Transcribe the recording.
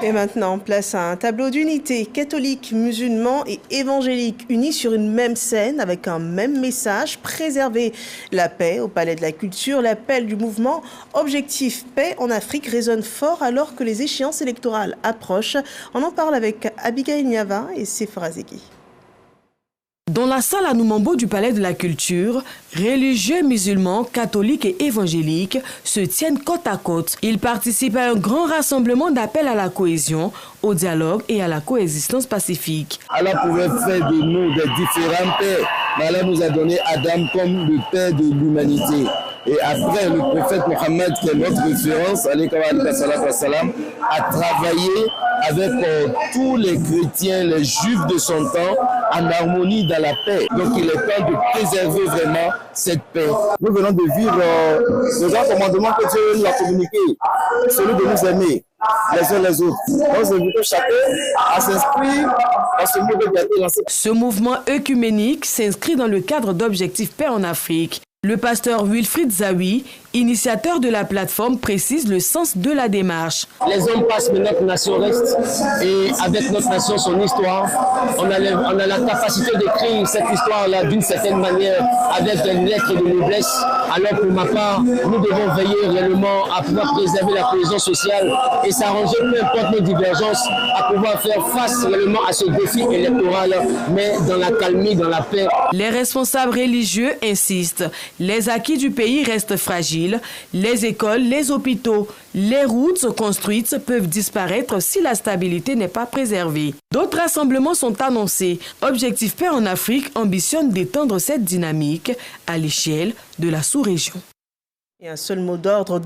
Et maintenant, place à un tableau d'unité, catholiques, musulmans et évangéliques unis sur une même scène avec un même message, préserver la paix au Palais de la Culture. L'appel du mouvement Objectif Paix en Afrique résonne fort alors que les échéances électorales approchent. On en parle avec Abigail Niava et Sephora Zeki. Dans la salle à Numambo du Palais de la Culture, religieux musulmans, catholiques et évangéliques se tiennent côte à côte. Ils participent à un grand rassemblement d'appel à la cohésion, au dialogue et à la coexistence pacifique. Allah pouvait faire de nous des différents pères, mais Allah nous a donné Adam comme le père de l'humanité. Et après, le prophète Mohammed, qui est notre référence, a travaillé avec tous les chrétiens, les juifs de son temps, en harmonie dans la paix. Donc il est temps de préserver vraiment cette paix. Nous venons de vivre le grand commandement que Dieu nous a communiqué, celui de nous aimer les uns les autres. Donc j'invite chacun à s'inscrire dans ce mouvement qui a été lancé. Ce mouvement œcuménique s'inscrit dans le cadre d'Objectif Paix en Afrique. Le pasteur Wilfried Zawi, initiateur de la plateforme, précise le sens de la démarche. Les hommes passent, mais notre nation reste. Et avec notre nation, son histoire, on a la capacité d'écrire cette histoire-là d'une certaine manière avec des lettres de noblesse. Alors pour ma part, nous devons veiller réellement à pouvoir préserver la cohésion sociale et s'arranger, peu importe nos divergences, à pouvoir faire face réellement à ce défi électoral, mais dans la calmie, dans la paix. Les responsables religieux insistent. Les acquis du pays restent fragiles. Les écoles, les hôpitaux, les routes construites peuvent disparaître si la stabilité n'est pas préservée. D'autres rassemblements sont annoncés. Objectif Paix en Afrique ambitionne d'étendre cette dynamique à l'échelle de la sous-région. Et un seul mot d'ordre.